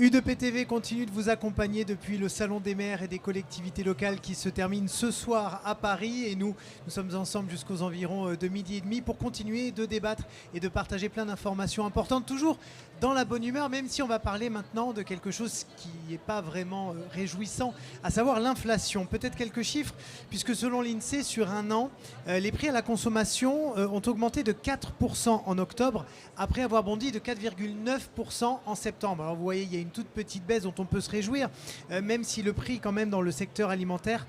U2PTV continue de vous accompagner depuis le Salon des maires et des collectivités locales qui se termine ce soir à Paris. Et nous sommes ensemble jusqu'aux environs de 12h30 pour continuer de débattre et de partager plein d'informations importantes, toujours dans la bonne humeur, même si on va parler maintenant de quelque chose qui n'est pas vraiment réjouissant, à savoir l'inflation. Peut-être quelques chiffres, puisque selon l'INSEE, sur un an, les prix à la consommation ont augmenté de 4% en octobre, après avoir bondi de 4,9% en septembre. Alors vous voyez, il y a une toute petite baisse dont on peut se réjouir, même si le prix quand même dans le secteur alimentaire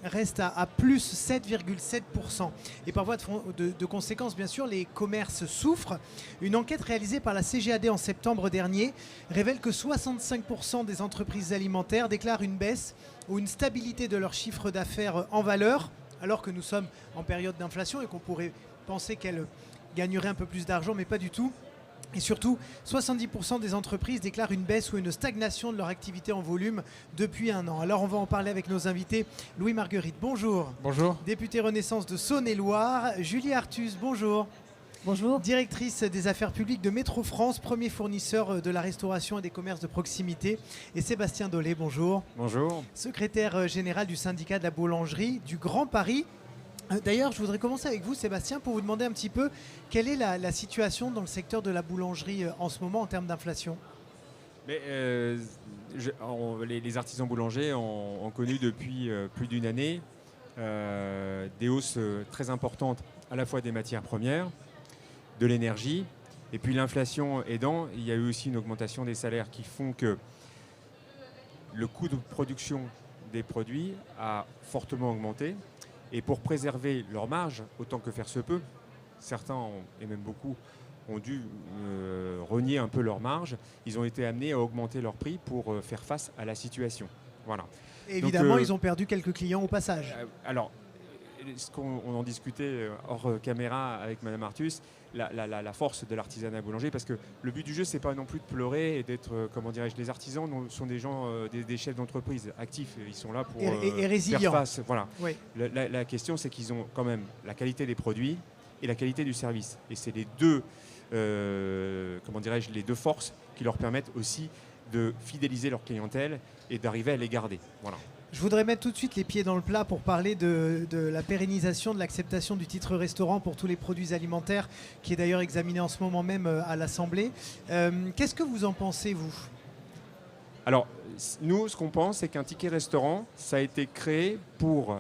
reste à plus 7,7%. Et par voie de conséquence, bien sûr, les commerces souffrent. Une enquête réalisée par la CGAD en septembre dernier révèle que 65% des entreprises alimentaires déclarent une baisse ou une stabilité de leur chiffre d'affaires en valeur, alors que nous sommes en période d'inflation et qu'on pourrait penser qu'elles gagneraient un peu plus d'argent, mais pas du tout. Et surtout, 70% des entreprises déclarent une baisse ou une stagnation de leur activité en volume depuis un an. Alors on va en parler avec nos invités. Louis Marguerite, bonjour. Bonjour. Député Renaissance de Saône-et-Loire. Julie Artus, bonjour. Bonjour. Directrice des affaires publiques de Métro France, premier fournisseur de la restauration et des commerces de proximité. Et Sébastien Dolé, bonjour. Bonjour. Secrétaire général du syndicat de la boulangerie du Grand Paris. D'ailleurs, je voudrais commencer avec vous, Sébastien, pour vous demander un petit peu quelle est la situation dans le secteur de la boulangerie en ce moment en termes d'inflation. Les artisans boulangers ont connu depuis plus d'une année des hausses très importantes, à la fois des matières premières, de l'énergie, et puis l'inflation aidant, il y a eu aussi une augmentation des salaires qui font que le coût de production des produits a fortement augmenté. Et pour préserver leur marge, autant que faire se peut, certains, et même beaucoup, ont dû renier un peu leur marge. Ils ont été amenés à augmenter leur prix pour faire face à la situation. Voilà. Évidemment, ils ont perdu quelques clients au passage. Alors, on en discutait hors caméra avec Madame Artus, la force de l'artisanat boulanger, parce que le but du jeu, c'est pas non plus de pleurer et d'être, comment dirais-je, les artisans sont des gens, des chefs d'entreprise actifs, ils sont là pour et résilients. faire face. Voilà. Oui. La question, c'est qu'ils ont quand même la qualité des produits et la qualité du service, et c'est les deux, comment dirais-je, les deux forces qui leur permettent aussi de fidéliser leur clientèle et d'arriver à les garder. Voilà. Je voudrais mettre tout de suite les pieds dans le plat pour parler de la pérennisation de l'acceptation du titre restaurant pour tous les produits alimentaires, qui est d'ailleurs examiné en ce moment même à l'Assemblée. Qu'est-ce que vous en pensez, vous ? Alors, nous, ce qu'on pense, c'est qu'un ticket restaurant, ça a été créé pour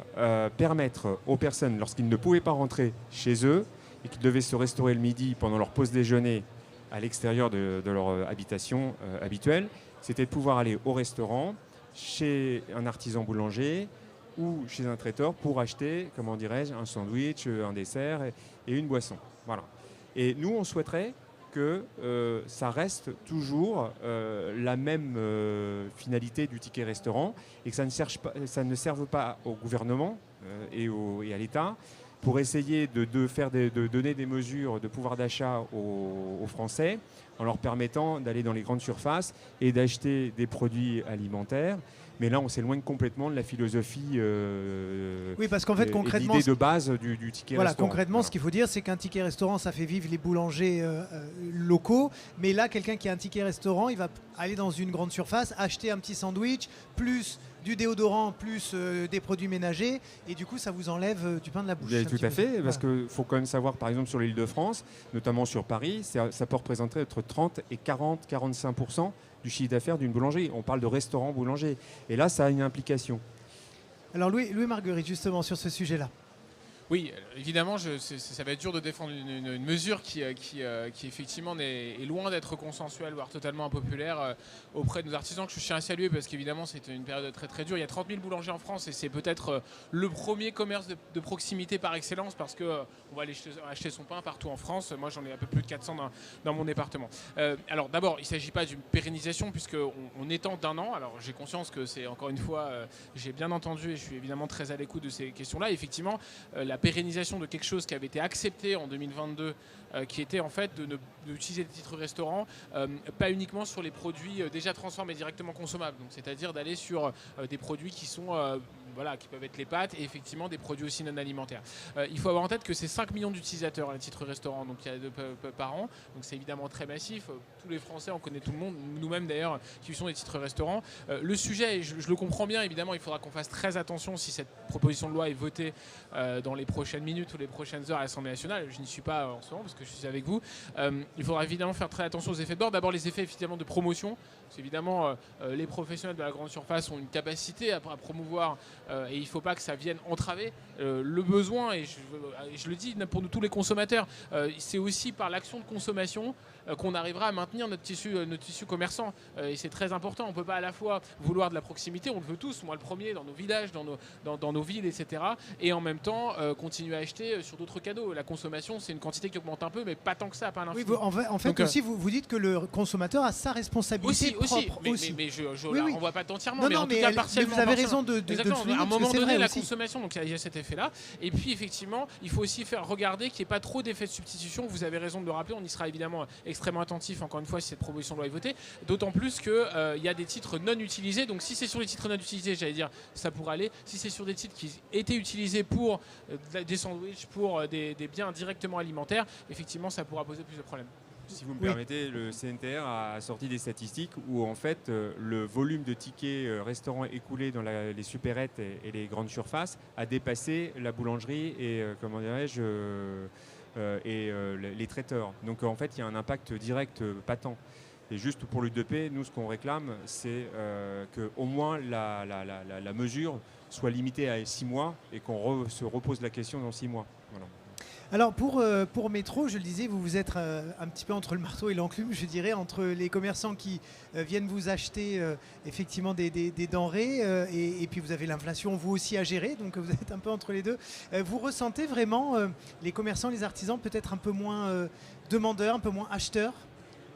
permettre aux personnes, lorsqu'ils ne pouvaient pas rentrer chez eux et qu'ils devaient se restaurer le midi pendant leur pause déjeuner à l'extérieur de leur habitation habituelle, c'était de pouvoir aller au restaurant, chez un artisan boulanger ou chez un traiteur pour acheter, comment dirais-je, un sandwich, un dessert et une boisson. Voilà. Et nous, on souhaiterait que ça reste toujours la même finalité du ticket restaurant et que ça ne serve pas au gouvernement et à l'État pour essayer de donner des mesures de pouvoir d'achat aux Français en leur permettant d'aller dans les grandes surfaces et d'acheter des produits alimentaires. Mais là, on s'éloigne complètement de la philosophie oui, parce qu'en fait, concrètement, l'idée de base du ticket restaurant. Concrètement, voilà. Ce qu'il faut dire, c'est qu'un ticket restaurant, ça fait vivre les boulangers locaux. Mais là, quelqu'un qui a un ticket restaurant, il va aller dans une grande surface, acheter un petit sandwich, plus du déodorant, plus des produits ménagers. Et du coup, ça vous enlève du pain de la bouche. Tout à fait, parce qu'il faut quand même savoir, par exemple, sur l'Île-de-France, notamment sur Paris, ça peut représenter entre 30 et 40-45% du chiffre d'affaires d'une boulangerie. On parle de restaurant boulanger. Et là, ça a une implication. Alors Louis Marguerite, justement, sur ce sujet-là. Oui, évidemment, ça va être dur de défendre une mesure qui effectivement est loin d'être consensuelle, voire totalement impopulaire auprès de nos artisans, que je tiens à saluer parce qu'évidemment, c'est une période très très dure. Il y a 30 000 boulangers en France et c'est peut-être le premier commerce de proximité par excellence parce qu'on va aller acheter son pain partout en France. Moi, j'en ai un peu plus de 400 dans mon département. Alors d'abord, il ne s'agit pas d'une pérennisation puisqu'on étend d'un an. Alors j'ai conscience que c'est encore une fois, j'ai bien entendu et je suis évidemment très à l'écoute de ces questions-là. Effectivement, la pérennisation de quelque chose qui avait été accepté en 2022, qui était en fait d'utiliser des titres restaurants, pas uniquement sur les produits déjà transformés directement consommables, donc c'est-à-dire d'aller sur des produits qui sont voilà, qui peuvent être les pâtes et effectivement des produits aussi non alimentaires. Il faut avoir en tête que c'est 5 millions d'utilisateurs à titre restaurant donc, par an, donc c'est évidemment très massif. Tous les Français, on connaît tout le monde, nous-mêmes d'ailleurs, qui sont des titres restaurants. Le sujet, je le comprends bien, évidemment, il faudra qu'on fasse très attention si cette proposition de loi est votée dans les prochaines minutes ou les prochaines heures à l'Assemblée nationale. Je n'y suis pas en ce moment parce que je suis avec vous. Il faudra évidemment faire très attention aux effets de bord. D'abord les effets effectivement de promotion. Parce qu'évidemment, les professionnels de la grande surface ont une capacité à promouvoir et il ne faut pas que ça vienne entraver le besoin. Et je le dis pour nous tous les consommateurs, c'est aussi par l'action de consommation qu'on arrivera à maintenir notre tissu commerçant. Et c'est très important. On ne peut pas à la fois vouloir de la proximité, on le veut tous, moi le premier, dans nos villages, dans nos villes, etc. Et en même temps, continuer à acheter sur d'autres cadeaux. La consommation, c'est une quantité qui augmente un peu, mais pas tant que ça, pas à l'infini. Oui, en fait donc, aussi, vous dites que le consommateur a sa responsabilité propre aussi. Mais je oui, on ne voit pas entièrement, non, mais en tout cas partiellement. Mais vous avez raison de le souligner. À un moment donné, la aussi. consommation, donc il y a cet effet-là. Et puis effectivement, il faut aussi regarder qu'il n'y ait pas trop d'effets de substitution. Vous avez raison de le rappeler, on y sera évidemment extrêmement attentif, encore une fois, si cette proposition de loi est votée. D'autant plus qu'il y a des titres non utilisés. Donc si c'est sur les titres non utilisés, j'allais dire, ça pourrait aller. Si c'est sur des titres qui étaient utilisés pour des sandwichs, pour des biens directement alimentaires, effectivement, ça pourra poser plus de problèmes. Si vous me permettez, le CNTR a sorti des statistiques où en fait le volume de tickets restaurants écoulés dans les supérettes et les grandes surfaces a dépassé la boulangerie et comment dirais-je les traiteurs. Donc en fait il y a un impact direct patent. Et juste pour l'UDP, nous ce qu'on réclame, c'est qu'au moins la mesure soit limitée à 6 mois et qu'on se repose la question dans 6 mois. Voilà. Alors pour Métro, je le disais, vous êtes un petit peu entre le marteau et l'enclume, je dirais, entre les commerçants qui viennent vous acheter effectivement des denrées et puis vous avez l'inflation vous aussi à gérer, donc vous êtes un peu entre les deux. Vous ressentez vraiment les commerçants, les artisans peut-être un peu moins demandeurs, un peu moins acheteurs?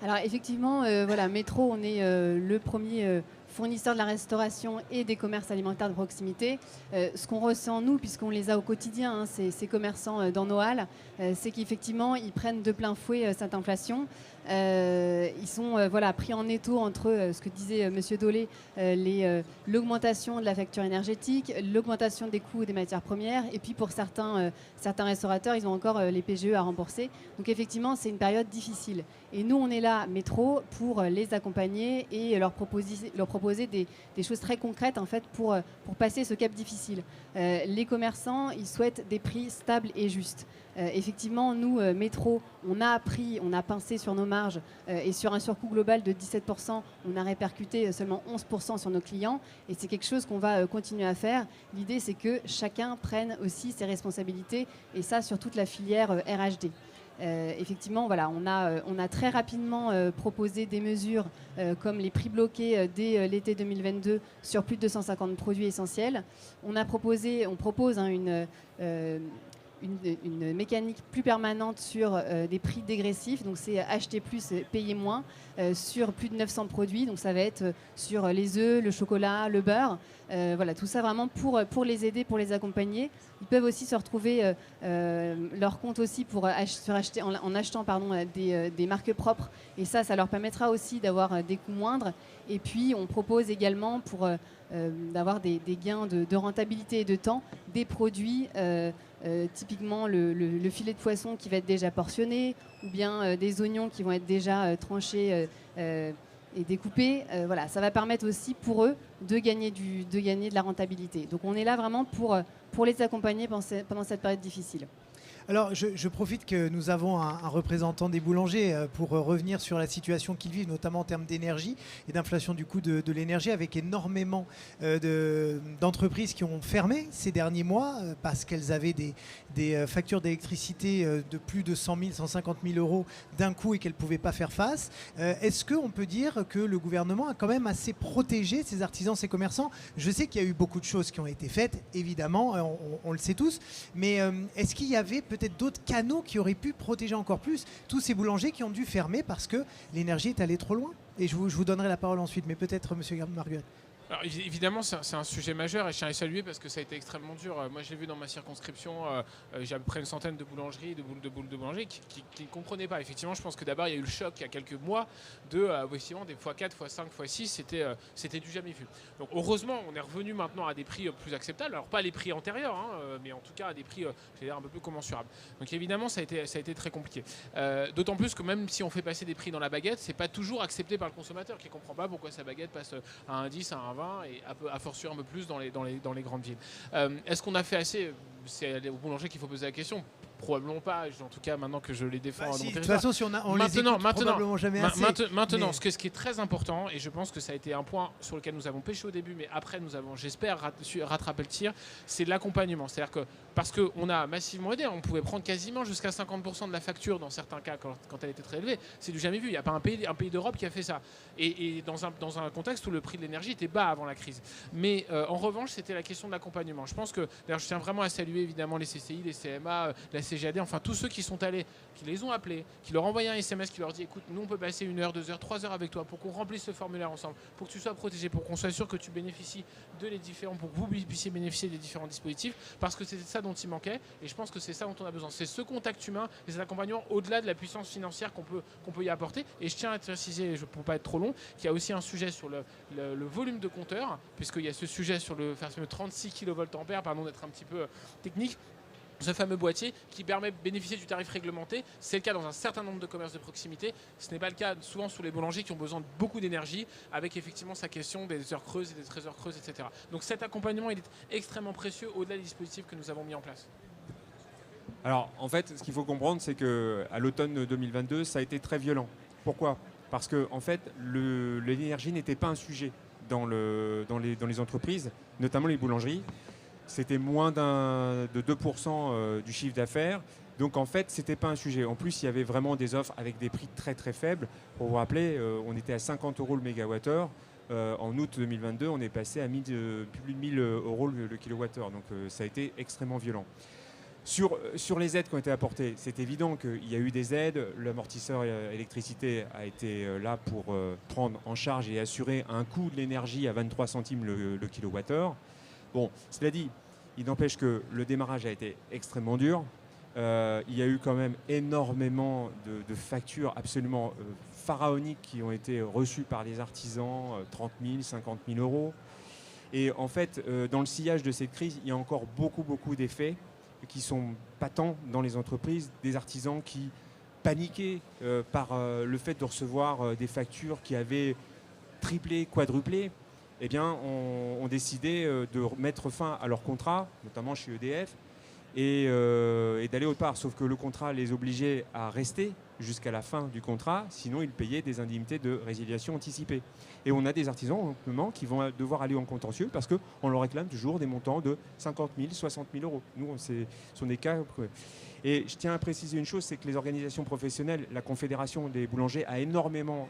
Alors effectivement, voilà, Métro, on est le premier fournisseur de la restauration et des commerces alimentaires de proximité. Ce qu'on ressent nous, puisqu'on les a au quotidien, hein, ces commerçants dans nos halles, c'est qu'effectivement, ils prennent de plein fouet cette inflation. Ils sont pris en étau entre ce que disait Monsieur Dolé, l'augmentation de la facture énergétique, l'augmentation des coûts des matières premières, et puis pour certains restaurateurs, ils ont encore les PGE à rembourser. Donc effectivement, c'est une période difficile. Et nous, on est là, Métro, pour les accompagner et leur proposer des choses très concrètes en fait pour passer ce cap difficile. Les commerçants, ils souhaitent des prix stables et justes. Effectivement, nous, Métro, on a pincé sur nos marges et sur un surcoût global de 17%, on a répercuté seulement 11% sur nos clients et c'est quelque chose qu'on va continuer à faire. L'idée, c'est que chacun prenne aussi ses responsabilités et ça sur toute la filière RHD. Effectivement, voilà, on a très rapidement proposé des mesures comme les prix bloqués dès l'été 2022 sur plus de 250 produits essentiels. On propose une mécanique plus permanente sur des prix dégressifs, donc c'est acheter plus, payer moins, sur plus de 900 produits, donc ça va être sur les œufs, le chocolat, le beurre, voilà, tout ça vraiment pour les aider, pour les accompagner. Ils peuvent aussi se retrouver leur compte aussi en achetant des marques propres, et ça leur permettra aussi d'avoir des coûts moindres. Et puis on propose également pour d'avoir des gains de rentabilité et de temps, des produits typiquement le filet de poisson qui va être déjà portionné, ou bien des oignons qui vont être déjà tranchés et découpés. Voilà, ça va permettre aussi pour eux de gagner de la rentabilité. Donc on est là vraiment pour les accompagner pendant cette période difficile. Alors, je profite que nous avons un représentant des boulangers pour revenir sur la situation qu'ils vivent, notamment en termes d'énergie et d'inflation du coût de l'énergie, avec énormément d'entreprises qui ont fermé ces derniers mois parce qu'elles avaient des factures d'électricité de plus de 100 000, 150 000 euros d'un coup et qu'elles ne pouvaient pas faire face. Est-ce qu'on peut dire que le gouvernement a quand même assez protégé ces artisans, ces commerçants? Je sais qu'il y a eu beaucoup de choses qui ont été faites, évidemment, on le sait tous, mais est-ce qu'il y avait peut-être d'autres canaux qui auraient pu protéger encore plus tous ces boulangers qui ont dû fermer parce que l'énergie est allée trop loin? Et je vous donnerai la parole ensuite, mais peut-être Monsieur Marguerite. Alors, évidemment, c'est un sujet majeur et je tiens à le saluer parce que ça a été extrêmement dur. Moi, j'ai vu dans ma circonscription, j'ai à peu près une centaine de boulangeries, de boulangers qui ne comprenaient pas. Effectivement, je pense que d'abord, il y a eu le choc il y a quelques mois de effectivement, des x4, x5, x6, c'était du jamais vu. Donc, heureusement, on est revenu maintenant à des prix plus acceptables. Alors, pas les prix antérieurs, mais en tout cas à des prix un peu plus commensurables. Donc, évidemment, ça a été très compliqué. D'autant plus que même si on fait passer des prix dans la baguette, c'est pas toujours accepté par le consommateur qui ne comprend pas pourquoi sa baguette passe à un 10, à un 20 et à fortiori un peu plus dans les grandes villes. Est-ce qu'on a fait assez? C'est au boulanger qu'il faut poser la question. Probablement pas, en tout cas maintenant que je les défends. De toute façon, si on les écoute probablement jamais assez. Maintenant, ce qui est très important, et je pense que ça a été un point sur lequel nous avons pêché au début, mais après nous avons, j'espère, rattrapé le tir, c'est l'accompagnement. C'est-à-dire que parce qu'on a massivement aidé, on pouvait prendre quasiment jusqu'à 50% de la facture dans certains cas quand elle était très élevée. C'est du jamais vu. Il n'y a pas un pays d'Europe qui a fait ça. Et dans un contexte où le prix de l'énergie était bas avant la crise. Mais en revanche, c'était la question de l'accompagnement. Je pense que, d'ailleurs, je tiens vraiment à saluer évidemment les CCI, les CMA, la CGAD, enfin tous ceux qui sont allés, qui les ont appelés, qui leur ont envoyé un SMS qui leur dit écoute, nous on peut passer 1 heure, 2 heures, 3 heures avec toi pour qu'on remplisse ce formulaire ensemble, pour que tu sois protégé, pour qu'on soit sûr que tu bénéficies pour que vous puissiez bénéficier des différents dispositifs, parce que c'était ça dont il manquait, et je pense que c'est ça dont on a besoin. C'est ce contact humain et cet accompagnement au-delà de la puissance financière qu'on peut y apporter. Et je tiens à préciser, pour ne pas être trop long, qu'il y a aussi un sujet sur le volume de compteurs, puisqu'il y a ce sujet sur le fameux 36 kVA, pardon d'être un petit peu technique. Ce fameux boîtier qui permet de bénéficier du tarif réglementé. C'est le cas dans un certain nombre de commerces de proximité. Ce n'est pas le cas souvent sur les boulangers qui ont besoin de beaucoup d'énergie, avec effectivement sa question des heures creuses et des 13 heures creuses, etc. Donc cet accompagnement, il est extrêmement précieux au-delà des dispositifs que nous avons mis en place. Alors, en fait, ce qu'il faut comprendre, c'est qu'à l'automne 2022, ça a été très violent. Pourquoi ? Parce que, en fait, l'énergie n'était pas un sujet dans les entreprises, notamment les boulangeries. C'était moins de 2% du chiffre d'affaires. Donc en fait, ce n'était pas un sujet. En plus, il y avait vraiment des offres avec des prix très très faibles. Pour vous rappeler, on était à 50 € le mégawattheure. En août 2022, on est passé à plus de 1000 € le kilowattheure. Donc ça a été extrêmement violent. Sur les aides qui ont été apportées, c'est évident qu'il y a eu des aides. L'amortisseur électricité a été là pour prendre en charge et assurer un coût de l'énergie à 23 centimes le kilowattheure. Bon, cela dit, il n'empêche que le démarrage a été extrêmement dur. Il y a eu quand même énormément de factures absolument pharaoniques qui ont été reçues par les artisans, 30 000, 50 000 €. Et en fait, dans le sillage de cette crise, il y a encore beaucoup d'effets qui sont patents dans les entreprises, des artisans qui paniquaient par le fait de recevoir des factures qui avaient triplé, quadruplé. Eh bien, ont décidé de mettre fin à leur contrat, notamment chez EDF, et d'aller autre part. Sauf que le contrat les obligeait à rester jusqu'à la fin du contrat, sinon ils payaient des indemnités de résiliation anticipée. Et on a des artisans en ce moment qui vont devoir aller en contentieux parce qu'on leur réclame toujours des montants de 50 000, 60 000 €. Nous, ce sont des cas... Et je tiens à préciser une chose, c'est que les organisations professionnelles, la Confédération des boulangers a énormément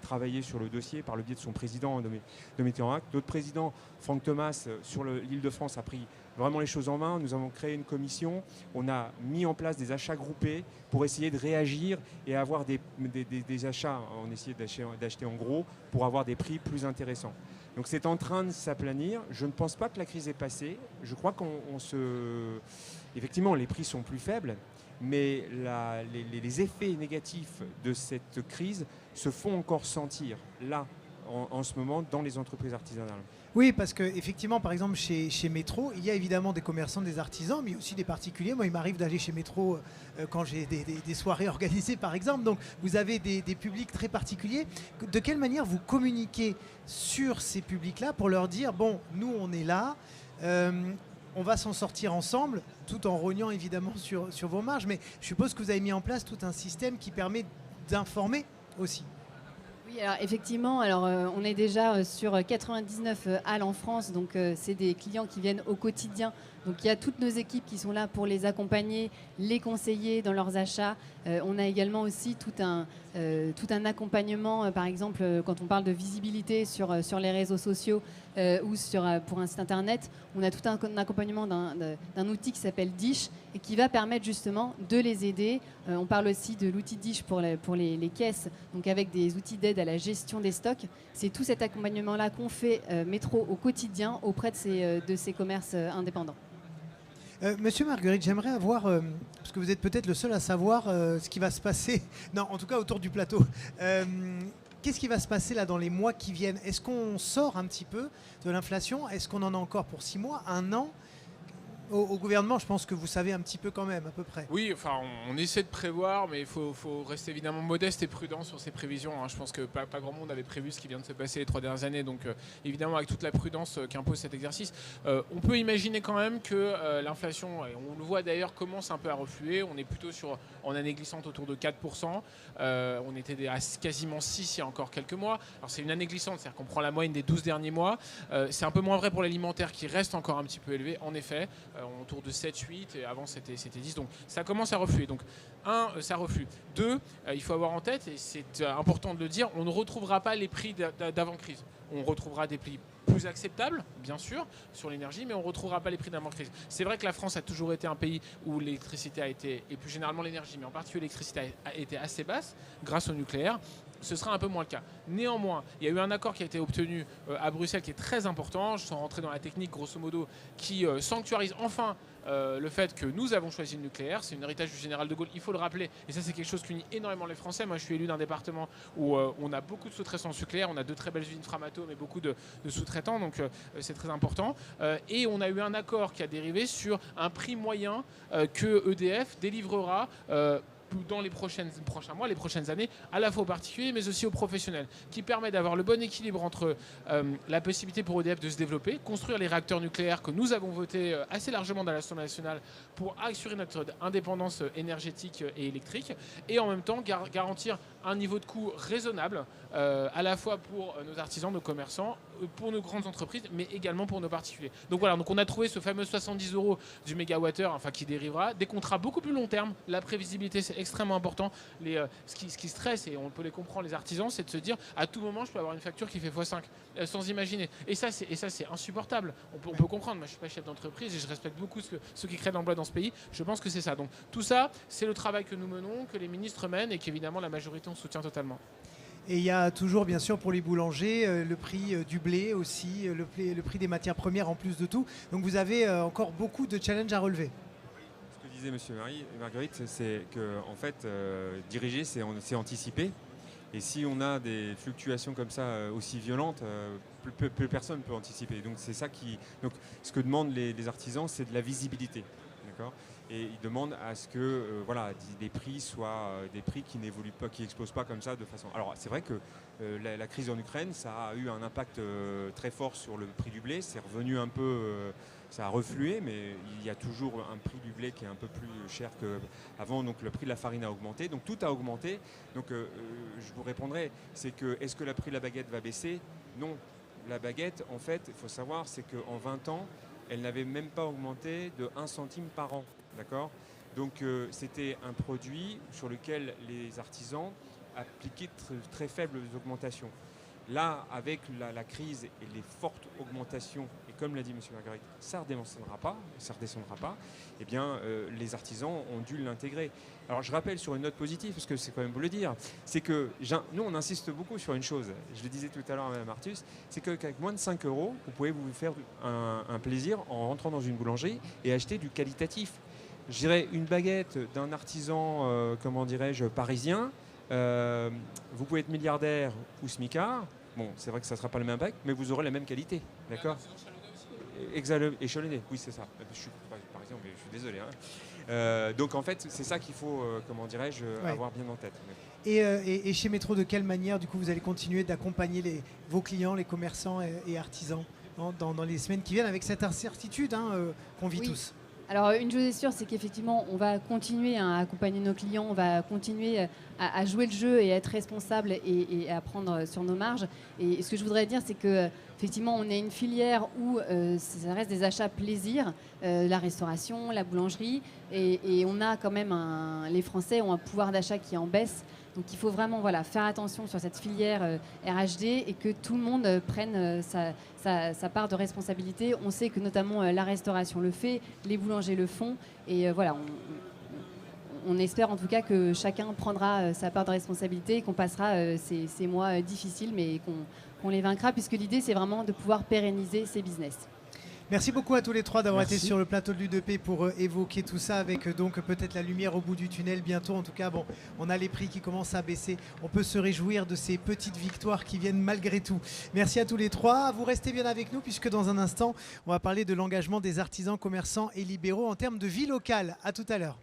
travaillé sur le dossier par le biais de son président Dominique Anrac. Notre président, Franck Thomas, sur l'Île-de-France, a pris vraiment les choses en main. Nous avons créé une commission, on a mis en place des achats groupés pour essayer de réagir et avoir des achats, on essayait d'acheter en gros pour avoir des prix plus intéressants. Donc c'est en train de s'aplanir. Je ne pense pas que la crise est passée. Je crois effectivement, les prix sont plus faibles, mais les effets négatifs de cette crise se font encore sentir là, en ce moment, dans les entreprises artisanales. Oui, parce qu'effectivement, par exemple, chez Métro, il y a évidemment des commerçants, des artisans, mais aussi des particuliers. Moi, il m'arrive d'aller chez Métro quand j'ai des soirées organisées, par exemple. Donc, vous avez des publics très particuliers. De quelle manière vous communiquez sur ces publics-là pour leur dire, bon, nous, on est là, on va s'en sortir ensemble, tout en rognant évidemment sur vos marges. Mais je suppose que vous avez mis en place tout un système qui permet d'informer aussi. Oui, alors effectivement, on est déjà sur 99 halles en France, donc c'est des clients qui viennent au quotidien. Donc il y a toutes nos équipes qui sont là pour les accompagner, les conseiller dans leurs achats. On a également aussi tout un accompagnement, par exemple quand on parle de visibilité sur les réseaux sociaux, ou pour un site internet. On a tout un accompagnement d'un outil qui s'appelle Dish et qui va permettre justement de les aider. On parle aussi de l'outil Dish pour les caisses, donc avec des outils d'aide à la gestion des stocks. C'est tout cet accompagnement-là qu'on fait Métro au quotidien auprès de ces commerces indépendants. Monsieur Marguerite, j'aimerais avoir, parce que vous êtes peut-être le seul à savoir ce qui va se passer, non, en tout cas autour du plateau. Qu'est-ce qui va se passer là dans les mois qui viennent? Est-ce qu'on sort un petit peu de l'inflation? Est-ce qu'on en a encore pour 6 mois, 1 an? Au gouvernement, je pense que vous savez un petit peu quand même, à peu près. Oui, enfin, on essaie de prévoir, mais il faut rester évidemment modeste et prudent sur ces prévisions. Je pense que pas grand monde avait prévu ce qui vient de se passer les 3 dernières années, donc évidemment avec toute la prudence qu'impose cet exercice. On peut imaginer quand même que l'inflation, et on le voit d'ailleurs, commence un peu à refluer. On est plutôt en année glissante autour de 4%. On était à quasiment 6 il y a encore quelques mois. Alors c'est une année glissante, c'est-à-dire qu'on prend la moyenne des 12 derniers mois. C'est un peu moins vrai pour l'alimentaire qui reste encore un petit peu élevé, en effet. Autour de 7, 8, et avant c'était 10, donc ça commence à refluer. Donc ça reflue. 2, il faut avoir en tête, et c'est important de le dire, on ne retrouvera pas les prix d'avant-crise. On retrouvera des prix plus acceptables, bien sûr, sur l'énergie, mais on ne retrouvera pas les prix d'avant-crise. C'est vrai que la France a toujours été un pays où l'électricité a été, et plus généralement l'énergie, mais en particulier l'électricité a été assez basse grâce au nucléaire. Ce sera un peu moins le cas. Néanmoins, il y a eu un accord qui a été obtenu à Bruxelles qui est très important, je sens rentrer dans la technique grosso modo, qui sanctuarise enfin le fait que nous avons choisi le nucléaire. C'est un héritage du général de Gaulle, il faut le rappeler, et ça c'est quelque chose qui unit énormément les Français. Moi je suis élu d'un département où on a beaucoup de sous-traitants nucléaires, on a de très belles usines Framatome mais beaucoup de sous-traitants, donc c'est très important. Et on a eu un accord qui a dérivé sur un prix moyen que EDF délivrera dans les prochains mois, les prochaines années, à la fois aux particuliers mais aussi aux professionnels, qui permet d'avoir le bon équilibre entre la possibilité pour EDF de se développer, construire les réacteurs nucléaires que nous avons votés assez largement dans l'Assemblée nationale pour assurer notre indépendance énergétique et électrique, et en même temps garantir un niveau de coût raisonnable à la fois pour nos artisans, nos commerçants, pour nos grandes entreprises, mais également pour nos particuliers. Donc voilà, donc on a trouvé ce fameux 70 € du mégawattheure, enfin qui dérivera, des contrats beaucoup plus long terme. La prévisibilité, c'est extrêmement important. Ce qui stresse, et on peut les comprendre, les artisans, c'est de se dire à tout moment je peux avoir une facture qui fait x5 sans imaginer. Et ça c'est insupportable. On peut comprendre. Moi je suis pas chef d'entreprise et je respecte beaucoup ceux qui créent de l'emploi dans ce pays. Je pense que c'est ça. Donc tout ça, c'est le travail que nous menons, que les ministres mènent et qu'évidemment la majorité on soutient totalement. Et il y a toujours, bien sûr, pour les boulangers, le prix du blé aussi, le prix des matières premières en plus de tout. Donc vous avez encore beaucoup de challenges à relever. Ce que disait Monsieur Marguerite, c'est que en fait, diriger, c'est anticiper. Et si on a des fluctuations comme ça aussi violentes, plus personne ne peut anticiper. Donc c'est ça donc ce que demandent les artisans, c'est de la visibilité, d'accord ? Et ils demandent à ce que des prix soient des prix qui n'évoluent pas, qui n'explosent pas comme ça de façon. Alors c'est vrai que la crise en Ukraine, ça a eu un impact très fort sur le prix du blé. C'est revenu un peu, ça a reflué, mais il y a toujours un prix du blé qui est un peu plus cher qu'avant. Donc le prix de la farine a augmenté. Donc tout a augmenté. Donc je vous répondrai, c'est que est-ce que le prix de la baguette va baisser? Non. La baguette, en fait, il faut savoir, c'est qu'en 20 ans, elle n'avait même pas augmenté de 1 centime par an. D'accord ? Donc c'était un produit sur lequel les artisans appliquaient très faibles augmentations. Là, avec la crise et les fortes augmentations, et comme l'a dit M. Marguerite, ça ne redescendra pas, eh bien, les artisans ont dû l'intégrer. Alors je rappelle sur une note positive, parce que c'est quand même beau le dire, c'est que nous on insiste beaucoup sur une chose, je le disais tout à l'heure à Mme Artus, c'est qu'avec moins de 5 €, vous pouvez vous faire un plaisir en rentrant dans une boulangerie et acheter du qualitatif. Je dirais une baguette d'un artisan, parisien, vous pouvez être milliardaire ou smicard. Bon, c'est vrai que ça ne sera pas le même bac, mais vous aurez la même qualité. D'accord ? Échelonné, oui, c'est ça. Je suis parisien, mais je suis désolé. Donc, en fait, c'est ça qu'il faut, avoir bien en tête. Et chez Métro, de quelle manière, du coup, vous allez continuer d'accompagner vos clients, les commerçants et artisans dans les semaines qui viennent, avec cette incertitude qu'on vit tous ? Alors une chose est sûre, c'est qu'effectivement, on va continuer à accompagner nos clients, on va continuer à jouer le jeu et à être responsable et à prendre sur nos marges. Et ce que je voudrais dire, c'est qu'effectivement, on est une filière où ça reste des achats plaisir, la restauration, la boulangerie, et on a quand même les Français ont un pouvoir d'achat qui est en baisse. Donc il faut vraiment faire attention sur cette filière RHD et que tout le monde prenne sa part de responsabilité. On sait que notamment la restauration le fait, les boulangers le font. Et on espère en tout cas que chacun prendra sa part de responsabilité et qu'on passera ces mois difficiles, mais qu'on les vaincra, puisque l'idée, c'est vraiment de pouvoir pérenniser ces business. Merci beaucoup à tous les trois d'avoir été sur le plateau de l'U2P pour évoquer tout ça avec donc peut-être la lumière au bout du tunnel bientôt. En tout cas, bon, on a les prix qui commencent à baisser. On peut se réjouir de ces petites victoires qui viennent malgré tout. Merci à tous les trois. Vous restez bien avec nous puisque dans un instant, on va parler de l'engagement des artisans, commerçants et libéraux en termes de vie locale. À tout à l'heure.